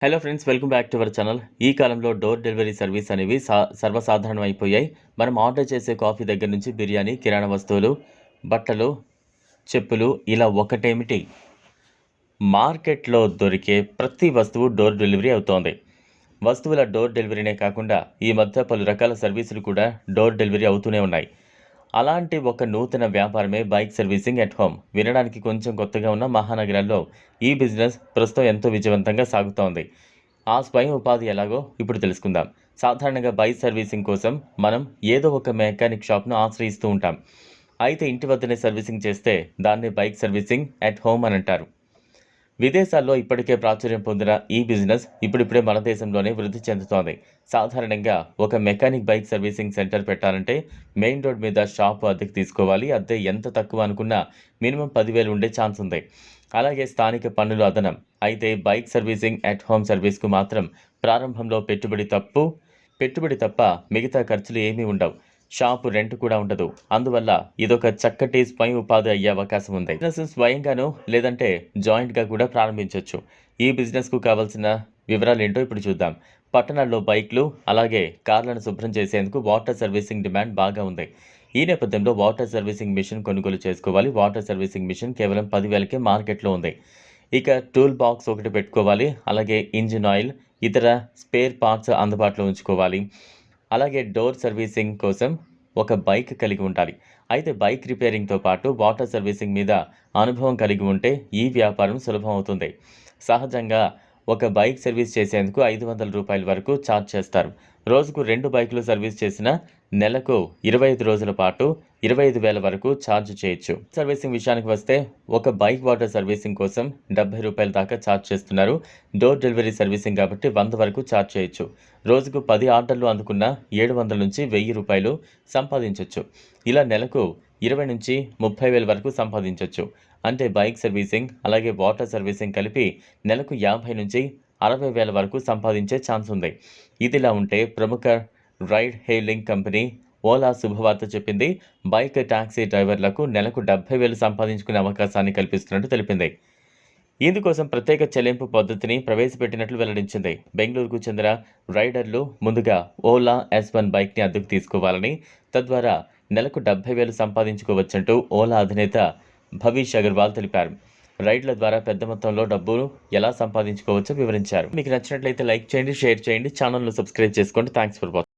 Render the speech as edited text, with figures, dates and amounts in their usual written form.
Hello friends, welcome back to our channel. ఈ కాలంలో door delivery service అనేవి సర్వసాధారణం అయిపోయాయి. మనం ఆర్డర్ చేసే కాఫీ దగ్గర నుంచి బిర్యానీ, కిరాణా వస్తువులు, బట్టలు, చెప్పులు ఇలా ఒకటేమిటి, మార్కెట్లో దొరికే ప్రతి వస్తువు డోర్ డెలివరీ అవుతోంది. వస్తువుల డోర్ డెలివరీనే కాకుండా ఈ మధ్య పలు రకాల సర్వీసులు కూడా డోర్ డెలివరీ అవుతూనే ఉన్నాయి. అలాంటి ఒక నూతన వ్యాపారమే బైక్ సర్వీసింగ్ ఎట్ హోమ్. వినడానికి కొంచెం కొత్తగా ఉన్న మహానగరాల్లో ఈ బిజినెస్ ప్రస్తుతం ఎంతో విజయవంతంగా సాగుతోంది. ఆ స్వయం ఉపాధి ఎలాగో ఇప్పుడు తెలుసుకుందాం. సాధారణంగా బైక్ సర్వీసింగ్ కోసం మనం ఏదో ఒక మెకానిక్ షాప్ను ఆశ్రయిస్తూ ఉంటాం. అయితే ఇంటి వద్దనే సర్వీసింగ్ చేస్తే దాన్ని బైక్ సర్వీసింగ్ ఎట్ హోమ్ అని అంటారు. విదేశాల్లో ఇప్పటికే ప్రాచుర్యం పొందిన ఈ బిజినెస్ ఇప్పుడిప్పుడే మన దేశంలోనే వృద్ధి చెందుతోంది. సాధారణంగా ఒక మెకానిక్ బైక్ సర్వీసింగ్ సెంటర్ పెట్టాలంటే మెయిన్ రోడ్ మీద షాపు అద్దెకు తీసుకోవాలి. అద్దె ఎంత తక్కువ అనుకున్నా మినిమం 10,000 ఉండే ఛాన్స్ ఉంది. అలాగే స్థానిక పన్నులు అదనం. అయితే బైక్ సర్వీసింగ్ ఎట్ హోమ్ సర్వీస్కు మాత్రం ప్రారంభంలో పెట్టుబడి తప్ప మిగతా ఖర్చులు ఏమీ ఉండవు. షాపు రెంట్ కూడా ఉండదు. అందువల్ల ఇదొక చక్కటి స్వయం ఉపాధి అయ్యే అవకాశం ఉంది. బిజినెస్ స్వయంగానూ లేదంటే జాయింట్గా కూడా ప్రారంభించవచ్చు. ఈ బిజినెస్కు కావాల్సిన వివరాలు ఏంటో ఇప్పుడు చూద్దాం. పట్టణాల్లో బైక్లు అలాగే కార్లను శుభ్రం చేసేందుకు వాటర్ సర్వీసింగ్ డిమాండ్ బాగా ఉంది. ఈ నేపథ్యంలో వాటర్ సర్వీసింగ్ మిషన్ కొనుగోలు చేసుకోవాలి. వాటర్ సర్వీసింగ్ మిషన్ కేవలం 10,000కే మార్కెట్లో ఉంది. ఇక టూల్ బాక్స్ ఒకటి పెట్టుకోవాలి. అలాగే ఇంజిన్ ఆయిల్, ఇతర స్పేర్ పార్ట్స్ అందుబాటులో ఉంచుకోవాలి. అలాగే డోర్ సర్వీసింగ్ కోసం ఒక బైక్ కలిగి ఉండాలి. అయితే బైక్ రిపేరింగ్తో పాటు వాటర్ సర్వీసింగ్ మీద అనుభవం కలిగి ఉంటే ఈ వ్యాపారం సులభం అవుతుంది. సహజంగా ఒక బైక్ సర్వీస్ చేసేందుకు 500 రూపాయల వరకు ఛార్జ్ చేస్తారు. రోజుకు 2 బైకులు సర్వీస్ చేసినా నెలకు 25 రోజుల పాటు 25,000 వరకు ఛార్జ్ చేయొచ్చు. సర్వీసింగ్ విషయానికి వస్తే ఒక బైక్ వాటర్ సర్వీసింగ్ కోసం 70 రూపాయల దాకా ఛార్జ్ చేస్తున్నారు. డోర్ డెలివరీ సర్వీసింగ్ కాబట్టి 100 వరకు ఛార్జ్ చేయొచ్చు. రోజుకు 10 ఆర్డర్లు అందుకున్న 700 నుంచి 1000 రూపాయలు సంపాదించవచ్చు. ఇలా నెలకు 20 నుంచి 30,000 వరకు సంపాదించవచ్చు. అంటే బైక్ సర్వీసింగ్ అలాగే వాటర్ సర్వీసింగ్ కలిపి నెలకు 50 నుంచి 60,000 వరకు సంపాదించే ఛాన్స్ ఉంది. ఇదిలా ఉంటే ప్రముఖ రైడ్ హెయిలింగ్ కంపెనీ ఓలా శుభవార్త చెప్పింది. బైక్ టాక్సీ డ్రైవర్లకు నెలకు 70,000 సంపాదించుకునే అవకాశాన్ని కల్పిస్తున్నట్టు తెలిపింది. ఇందుకోసం ప్రత్యేక చెల్లింపు పద్ధతిని ప్రవేశపెట్టినట్లు వెల్లడించింది. బెంగళూరుకు చెందిన రైడర్లు ముందుగా ఓలా S1 బైక్ని అద్దెకు తీసుకోవాలని, తద్వారా నెలకు 70,000 సంపాదించుకోవచ్చంటూ ఓలా అధినేత భవిష్ అగర్వాల్ తెలిపారు. రైడ్ల ద్వారా పెద్ద మొత్తంలో డబ్బులు ఎలా సంపాదించుకోవచ్చో వివరించారు. మీకు నచ్చినట్లయితే లైక్ చేయండి, షేర్ చేయండి, ఛానల్ను సబ్స్క్రైబ్ చేసుకోండి. Thanks for watching.